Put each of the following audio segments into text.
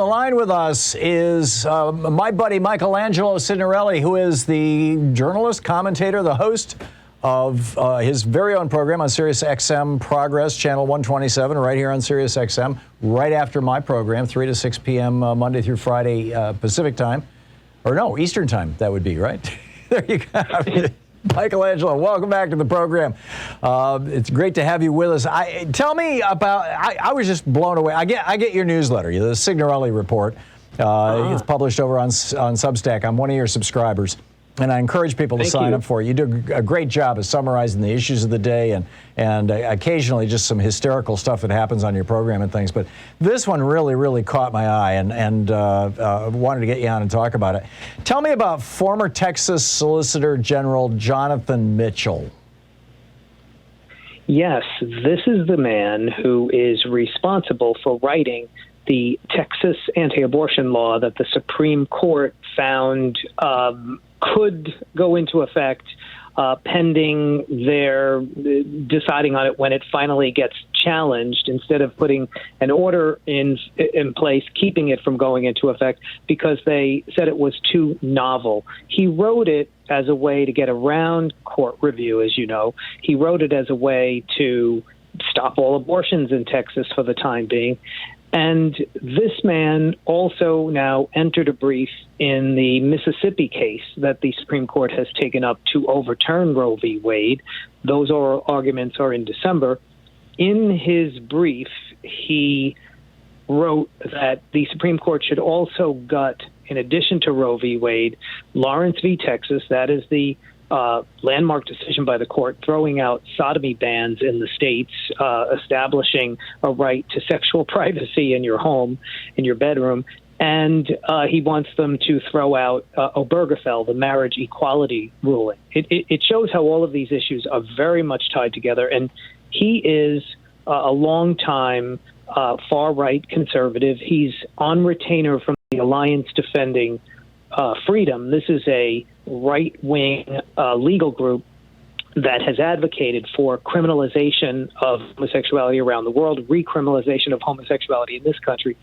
the line with us is my buddy Michelangelo Signorile, who is the journalist, commentator, the host of his very own program on SXMProgress, channel 127, right here on SiriusXM, right after my program, 3 to 6 p.m. Monday through Friday Pacific time. Or no, Eastern time, that would be, right? There you go. Michelangelo, welcome back to the program. It's great to have you with us. Tell me about, I was just blown away. I get your newsletter, the Signorile Report. It's published over on Substack. I'm one of your subscribers, and I encourage people to sign up for it. You do a great job of summarizing the issues of the day and occasionally just some hysterical stuff that happens on your program and things. But this one really caught my eye, and wanted to get you on and talk about it. Tell me about former Texas Solicitor General Jonathan Mitchell. Yes, this is the man who is responsible for writing the Texas anti-abortion law that the Supreme Court found could go into effect pending their deciding on it when it finally gets challenged, instead of putting an order in place keeping it from going into effect because they said it was too novel. He wrote it as a way to get around court review, as you know. He wrote it as a way to stop all abortions in Texas for the time being. And this man also now entered a brief in the Mississippi case that the Supreme Court has taken up to overturn Roe v. Wade. Those oral arguments are in December. In his brief, he wrote that the Supreme Court should also gut, in addition to Roe v. Wade, Lawrence v. Texas. That is the landmark decision by the court throwing out sodomy bans in the states, establishing a right to sexual privacy in your home, in your bedroom. And he wants them to throw out Obergefell, the marriage equality ruling. It shows how all of these issues are very much tied together. And he is a long-time far-right conservative. He's on retainer from the Alliance Defending Freedom. This is a right-wing legal group that has advocated for criminalization of homosexuality around the world, recriminalization of homosexuality in this country.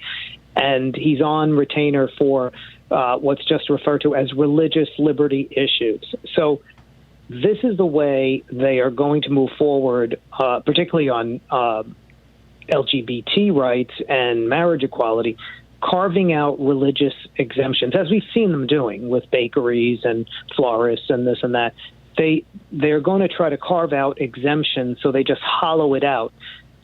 And he's on retainer for what's just referred to as religious liberty issues. So this is the way they are going to move forward, particularly on LGBT rights and marriage equality, carving out religious exemptions, as we've seen them doing with bakeries and florists and this and that. They're going to try to carve out exemptions, so they just hollow it out,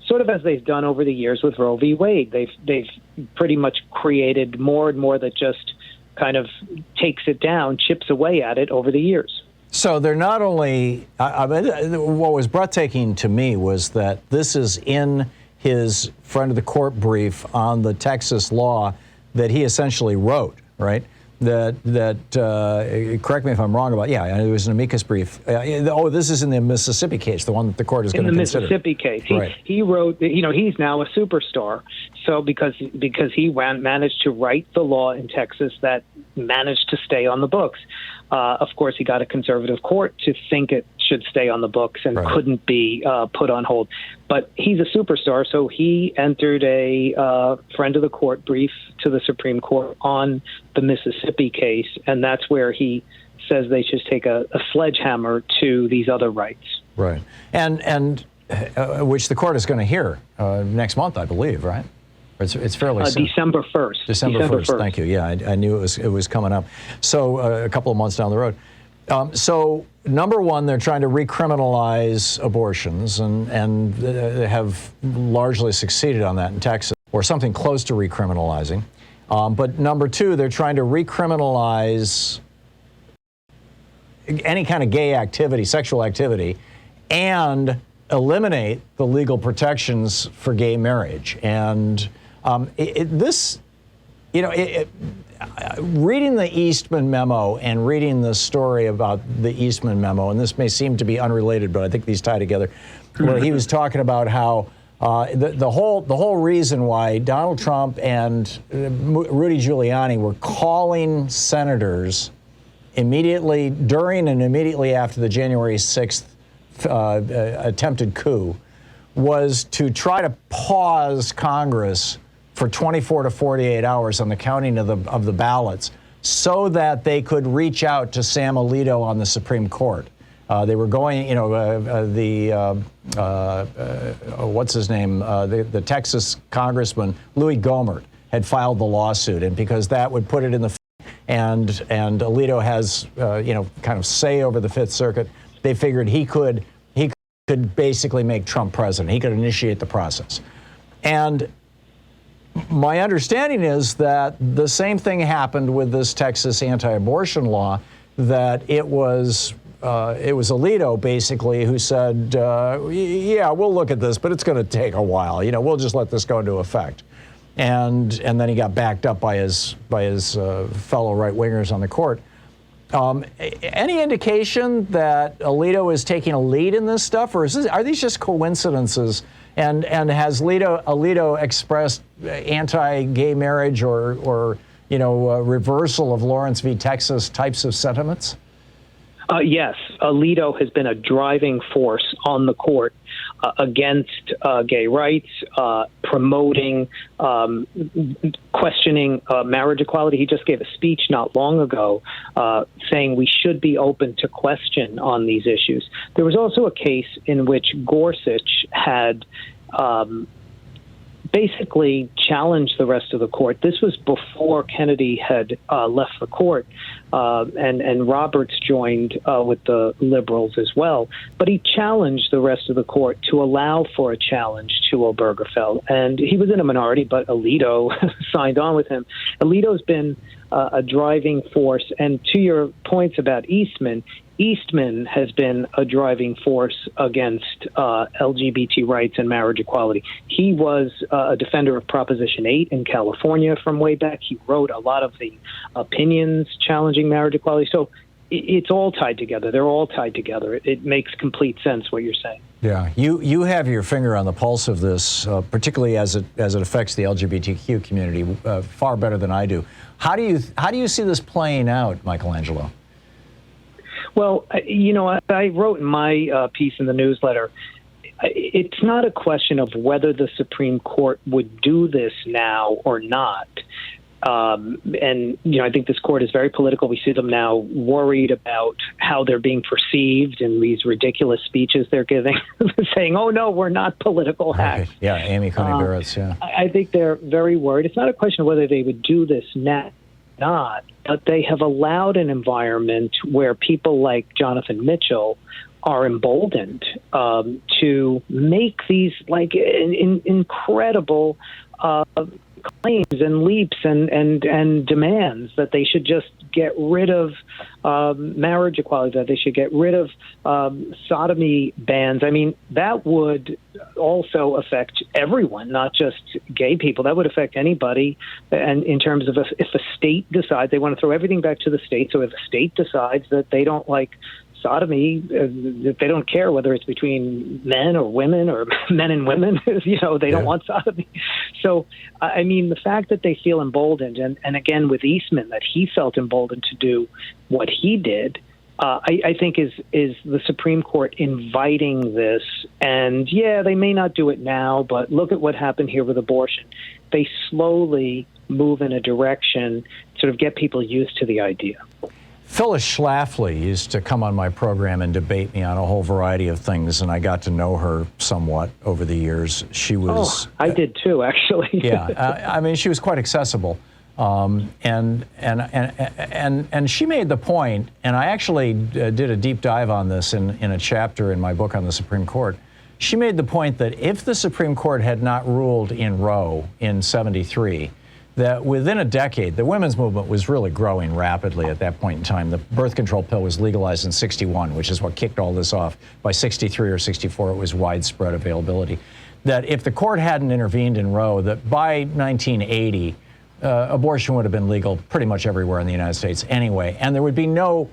sort of as they've done over the years with Roe v. Wade. They've pretty much created more and more that just kind of takes it down, chips away at it over the years. So they're not only, what was breathtaking to me was that this is in his friend of the court brief on the Texas law that he essentially wrote, right? That correct me if I'm wrong about, it was an amicus brief. This is in the Mississippi case, the one that the court is going to consider. In the Mississippi case. He wrote, he's now a superstar. So because he managed to write the law in Texas that managed to stay on the books. Of course, he got a conservative court to think it should stay on the books and couldn't be put on hold. But he's a superstar, so he entered a friend of the court brief to the Supreme Court on the Mississippi case, and that's where he says they should take a sledgehammer to these other rights. Right, and which the court is going to hear next month, I believe, right? It's fairly soon. December 1st. December 1st. Thank you. Yeah, I knew it was coming up. So a couple of months down the road. So number one, they're trying to recriminalize abortions, and they have largely succeeded on that in Texas, or something close to recriminalizing. But number two, they're trying to recriminalize any kind of gay activity, sexual activity, and eliminate the legal protections for gay marriage. And reading the Eastman memo and reading the story about the Eastman memo, and this may seem to be unrelated, but I think these tie together, where he was talking about how the whole reason why Donald Trump and Rudy Giuliani were calling senators immediately during and immediately after the January 6th attempted coup was to try to pause Congress for 24 to 48 hours on the counting of the ballots so that they could reach out to Sam Alito on the Supreme Court. They were going, what's his name? The Texas Congressman, Louis Gohmert, had filed the lawsuit. And because that would put it in the, and Alito has, kind of say over the Fifth Circuit, they figured he could basically make Trump president. He could initiate the process. And my understanding is that the same thing happened with this Texas anti-abortion law, that it was Alito basically who said, yeah, we'll look at this, but it's going to take a while. We'll just let this go into effect. And then he got backed up by his fellow right-wingers on the court. Any indication that Alito is taking a lead in this stuff, or are these just coincidences? And has Alito expressed anti-gay marriage or reversal of Lawrence v. Texas types of sentiments? Yes, Alito has been a driving force on the court against gay rights, promoting, questioning marriage equality. He just gave a speech not long ago saying we should be open to question on these issues. There was also a case in which Gorsuch had basically challenged the rest of the court. This was before Kennedy had left the court, and Roberts joined with the liberals as well. But he challenged the rest of the court to allow for a challenge to Obergefell. And he was in a minority, but Alito signed on with him. Alito's been a driving force. And to your points about Eastman has been a driving force against LGBT rights and marriage equality. He was a defender of Proposition 8 in California from way back. He wrote a lot of the opinions challenging marriage equality. So it's all tied together. They're all tied together. It makes complete sense what you're saying. Yeah, you have your finger on the pulse of this, particularly as it affects the LGBTQ community, far better than I do. How do you see this playing out, Michelangelo? Well, I wrote in my piece in the newsletter, it's not a question of whether the Supreme Court would do this now or not. I think this court is very political. We see them now worried about how they're being perceived in these ridiculous speeches they're giving, saying, oh, no, we're not political hacks. Right. Yeah, Amy Coney Barrett's, yeah. I think they're very worried. It's not a question of whether they would do this now or not, but they have allowed an environment where people like Jonathan Mitchell are emboldened to make these incredible claims and leaps and demands that they should just get rid of marriage equality, that they should get rid of sodomy bans. I mean, that would also affect everyone, not just gay people. That would affect anybody. And in terms of if a state decides they want to throw everything back to the state, so if a state decides that they don't like sodomy, if they don't care whether it's between men or women or men and women, they don't want sodomy. So, I mean, the fact that they feel emboldened, and again with Eastman, that he felt emboldened to do what he did, I think is the Supreme Court inviting this. And yeah, they may not do it now, but look at what happened here with abortion. They slowly move in a direction, sort of get people used to the idea. Phyllis Schlafly used to come on my program and debate me on a whole variety of things, and I got to know her somewhat over the years. She was... I did too, actually. Yeah, I mean, she was quite accessible. And she made the point, and I actually did a deep dive on this in a chapter in my book on the Supreme Court. She made the point that if the Supreme Court had not ruled in Roe in '73, that within a decade, the women's movement was really growing rapidly at that point in time. The birth control pill was legalized in '61, which is what kicked all this off. By '63 or '64, it was widespread availability. That if the court hadn't intervened in Roe, that by 1980, abortion would have been legal pretty much everywhere in the United States anyway, and there would be no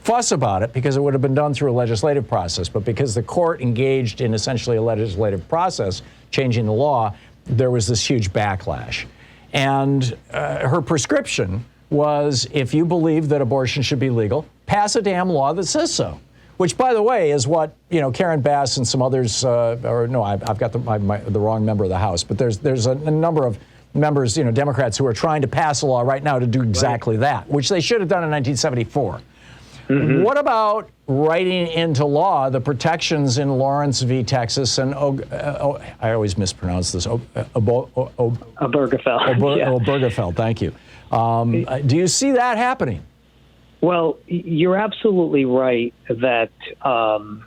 fuss about it because it would have been done through a legislative process. But because the court engaged in essentially a legislative process, changing the law, there was this huge backlash. And her prescription was, if you believe that abortion should be legal, pass a damn law that says so. Which, by the way, is what Karen Bass and some others, I've got the wrong member of the House, but there's a number of members, Democrats who are trying to pass a law right now to do exactly that, which they should have done in 1974. Mm-hmm. What about writing into law the protections in Lawrence v. Texas and I always mispronounce this. Obergefell. Thank you. Do you see that happening? Well, you're absolutely right that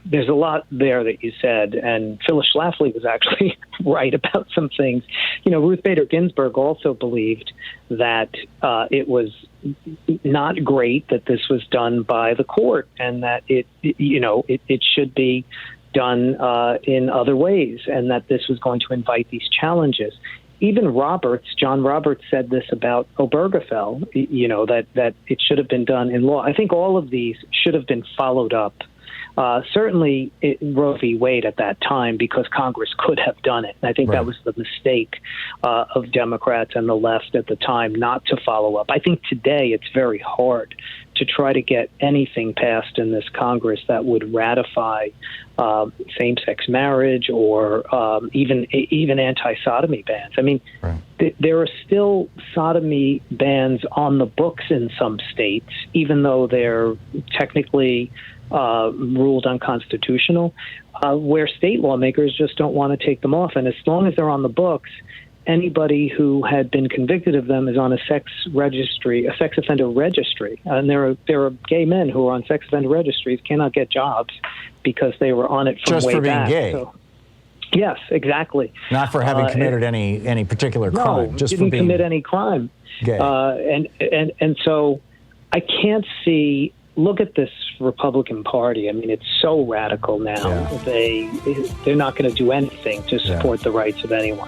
there's a lot there that you said, and Phyllis Schlafly was actually right about some things. Ruth Bader Ginsburg also believed that it was not great that this was done by the court, and that it should be done in other ways, and that this was going to invite these challenges. Even John Roberts said this about Obergefell, that it should have been done in law. I think all of these should have been followed up. Certainly Roe v. Wade at that time, because Congress could have done it. And I think that was the mistake of Democrats and the left at the time, not to follow up. I think today it's very hard to try to get anything passed in this Congress that would ratify same-sex marriage or even anti-sodomy bans. I mean, there are still sodomy bans on the books in some states, even though they're technically ruled unconstitutional, where state lawmakers just don't want to take them off. And as long as they're on the books, anybody who had been convicted of them is on a sex offender registry. And there are gay men who are on sex offender registries cannot get jobs because they were on it from just way for being back. Gay. So, yes, exactly. Not for having committed any particular crime. No, just didn't for being commit any crime. Gay. And so I can't see. Look at this Republican Party. I mean, it's so radical now. Yeah. They're not going to do anything to support the rights of anyone.